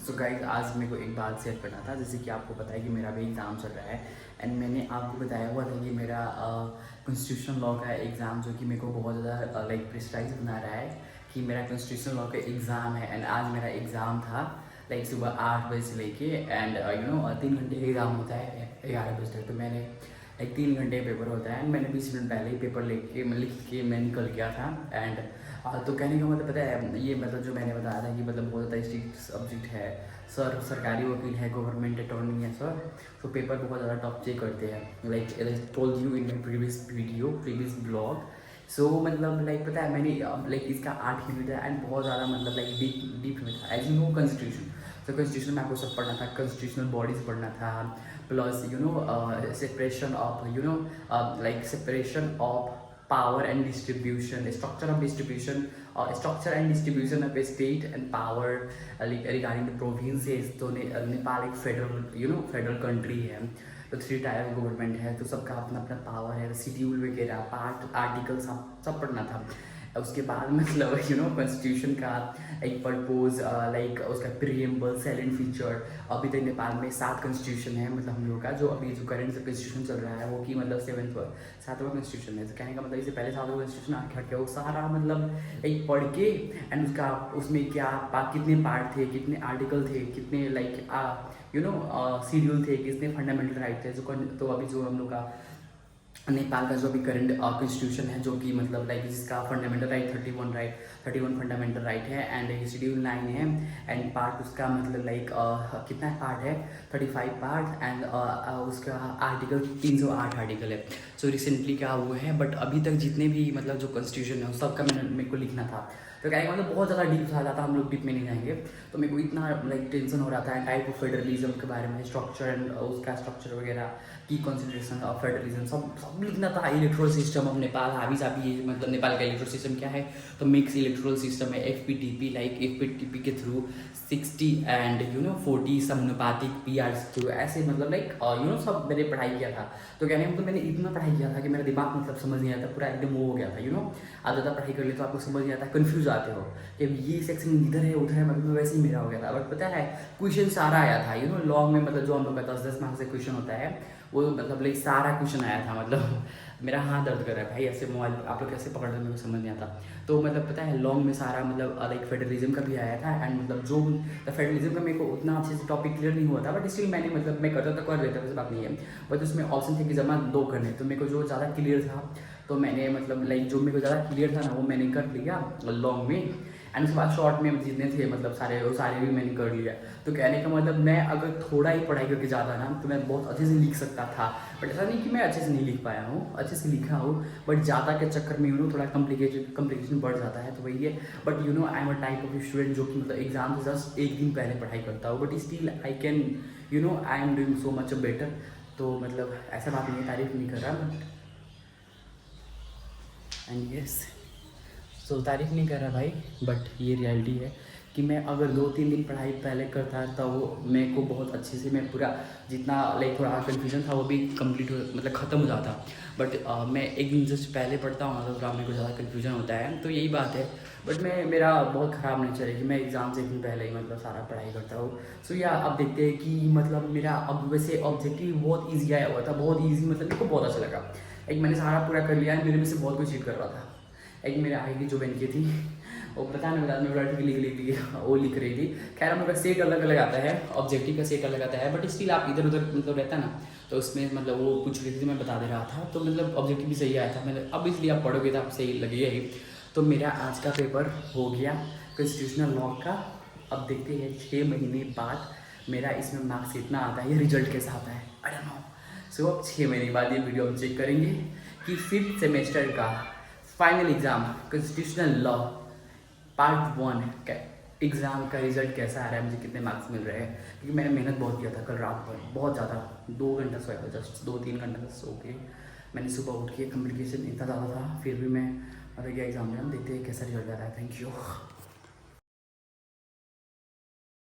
So guys आज मेरे को एक बात शेयर करना था। जैसे कि आपको पता है कि मेरा भी एग्ज़ाम चल रहा है एंड मैंने आपको बताया हुआ था कि मेरा कॉन्स्टिट्यूशन लॉ का एग्ज़ाम जो कि मेरे को बहुत ज़्यादा लाइक प्रेशराइज बना रहा है कि मेरा कॉन्स्टिट्यूशन लॉ का एग्ज़ाम है। एंड आज मेरा एग्ज़ाम था लाइक सुबह 8 बजे से लेके एंड 3 घंटे का एग्ज़ाम होता है 11 बजे तक। तो मैंने लाइक 3 घंटे पेपर होता है एंड मैंने 20 मिनट पहले ही पेपर लेके लिख के मैं निकल गया था। एंड तो कहने का मतलब पता है ये मतलब जो मैंने बताया था कि मतलब बहुत ज़्यादा स्ट्रिक्ट सब्जेक्ट है सर, सरकारी वकील है, गवर्नमेंट अटॉर्नी है सर। तो पेपर बहुत ज़्यादा टफ चेक करते हैं like I told you in my previous blog. So मतलब लाइक पता है मैंने लाइक इसका 8 मिनट है एंड बहुत ज़्यादा मतलब लाइक डीप में था एज यू नो कॉन्स्टिट्यूशन। तो कॉन्स्टिट्यूशन में आपको सब पढ़ना था, कॉन्स्टिट्यूशनल बॉडीज पढ़ना था, plus separation of like separation of power and distribution, structure of distribution, structure and distribution of a state and power regarding the provinces। तो नेपाल एक फेडरल फेडरल कंट्री है। तो 3 टायर ऑफ गवर्नमेंट है, तो सबका अपना अपना पावर है, शेड्यूल वगैरह पार्ट आर्टिकल सब पढ़ना था। उसके बाद मतलब कॉन्स्टिट्यूशन का एक पर्पोज लाइक उसका प्रीएम्बल साइलेंट फीचर। अभी तक नेपाल में 7 कॉन्स्टिट्यूशन है मतलब हम लोग का जो अभी जो करंट कॉन्स्टिट्यूशन चल रहा है वो कि मतलब 7वां कॉन्स्टिट्यूशन है। तो कहने का मतलब इससे पहले 7वां कॉन्स्टिट्यूशन आके हट गया वो सारा मतलब एक पढ़ के एंड उसका उसमें क्या कितने पार्ट थे, कितने आर्टिकल थे, कितने लाइक शेड्यूल थे, कितने फंडामेंटल राइट थे। तो अभी जो हम लोग का नेपाल का जो भी करंट कॉन्स्टिट्यूशन है जो कि मतलब लाइक जिसका फंडामेंटल राइट 31 फंडामेंटल राइट है एंड शेड्यूल 9 है एंड पार्ट उसका मतलब लाइक कितना पार्ट है 35 पार्ट एंड उसका आर्टिकल 308 आर्टिकल है। सो रिसेंटली क्या हुआ है बट अभी तक जितने भी मतलब जो कॉन्स्टिट्यूशन है सबका मेरे को लिखना था। तो क्या मतलब बहुत ज़्यादा डीप था हम लोग डीप में नहीं जाएंगे। तो मेरे को इतना लाइक टेंशन हो रहा था टाइप ऑफ फेडरलिज्म के बारे में, स्ट्रक्चर एंड उसका स्ट्रक्चर वगैरह की कंसिडरेशन ऑफ फेडरलिज्म सब लिखना था। इलेक्ट्रल सिस्टम ऑफ नेपाल हावी साबी मतलब नेपाल का इलेक्ट्रल सिस्टम क्या है तो मिक्स इलेक्ट्रल सिस्टम है FPTP लाइक FPTP के थ्रू 60 एंड 40 समानुपातिक PR थ्रू ऐसे मतलब लाइक सब मैंने पढ़ाई किया था। तो कहने मतलब मैंने इतना पढ़ाई किया था कि मेरा दिमाग मतलब समझ नहीं आता, पूरा एकदम वो हो गया था। आप ज़्यादा पढ़ाई कर ले तो आपको समझ नहीं आता, कन्फ्यूज आते हो कि ये सेक्शन इधर है उधर है, मतलब वैसे ही मेरा हो गया था। बट पता है क्वेश्चन सारा आया था लॉ में मतलब जो हम लोग का 10-10 मार्क्स से क्वेश्चन होता है वो मतलब लाइक सारा क्वेश्चन आया था। मतलब मेरा हाथ दर्द कर रहा है भाई, ऐसे मोबाइल आप लोग कैसे पकड़ रहे मेरे को समझ नहीं आता। तो मतलब पता है लॉन्ग में सारा मतलब लाइक फेडरलिज्म का भी आया था एंड मतलब जो फेडरलिज्म का मेरे को उतना अच्छे से टॉपिक क्लियर नहीं हुआ था बट स्टिल मैंने मतलब मैं करता था कर लेता, वैसे बात नहीं है। बट उसमें ऑप्शन थे कि जमा 2 करने, तो मेरे को जो ज़्यादा क्लियर था तो मैंने मतलब लाइक जो मेरे को ज़्यादा क्लियर था ना वो मैंने कर लिया लॉन्ग में एंड उसके बाद शॉर्ट में जितने थे मतलब सारे भी मैंने कर लिया। तो कहने का मतलब मैं अगर थोड़ा ही पढ़ाई करके जाता ना तो मैं बहुत अच्छे से लिख सकता था। बट ऐसा नहीं कि मैं अच्छे से नहीं लिख पाया हूँ, अच्छे से लिखा हूँ बट ज़्यादा के चक्कर में थोड़ा कॉम्प्लिकेशन बढ़ जाता है। तो वही है but I am a type of student जो कि मतलब एग्जाम से जस्ट एक दिन पहले पढ़ाई करता हूँ but still I can I am doing so much better. तो मतलब ऐसा बात नहीं है, तारीफ नहीं कर रहा बट एंड यस सो तारीफ नहीं कर रहा भाई बट ये रियलिटी है कि मैं अगर 2-3 दिन पढ़ाई पहले करता तो वो मेरे को बहुत अच्छे से मैं पूरा जितना लाइक थोड़ा कन्फ्यूजन था वो भी कंप्लीट मतलब ख़त्म हो जाता। बट मैं एक दिन जस्ट पहले पढ़ता हूँ तो थोड़ा मेरे को ज़्यादा कन्फ्यूजन होता है, तो यही बात है। बट मेरा बहुत ख़राब नेचर है कि मैं एग्ज़ाम से एक दिन पहले ही मतलब सारा पढ़ाई करता हूँ। सो या अब देखते हैं कि मतलब मेरा अब वैसे ऑब्जेक्टिव बहुत ईजी आया हुआ था, बहुत ईजी मतलब मेरे को बहुत अच्छा लगा। एक मैंने सारा पूरा कर लिया, मेरे में से बहुत कुछ चीट कर रहा था। एक मेरे आगे की जो बहन की थी वो पता नहीं बता मैं लड़की लिख वो लिख रही थी। खैर हम लोग का सेट अलग अलग आता है, ऑब्जेक्टिव का सेट अलग आता है बट स्टिल आप इधर उधर मतलब रहता ना तो उसमें मतलब वो पूछ रही थी मैं बता दे रहा था। तो मतलब ऑब्जेक्टिव भी सही आया था, मतलब अब इसलिए आप पढ़ोगे तो आप सही लगेगा ही। तो मेरा आज का पेपर हो गया कॉन्स्टिट्यूशनल लॉ का। अब देखते हैं 6 महीने बाद मेरा इसमें मार्क्स इतना आता है, रिजल्ट कैसा आता है आई डोंट नो। सो अब 6 महीने बाद ये वीडियो हम चेक करेंगे कि 5th सेमेस्टर का final exam constitutional law part 1 का एग्ज़ाम का रिजल्ट कैसा आ रहा है, मुझे कितने मार्क्स मिल रहे हैं। क्योंकि मैंने मेहनत बहुत किया था कल रात भर, बहुत ज़्यादा 2 घंटा सोया था, जस्ट 2-3 घंटा सो के मैंने सुबह उठ के कम्प्लिकेशन इतना ज़्यादा था फिर भी मैं मतलब क्या एग्ज़ाम दिया, देखते हैं कैसा रिजल्ट आ रहा है। Thank you.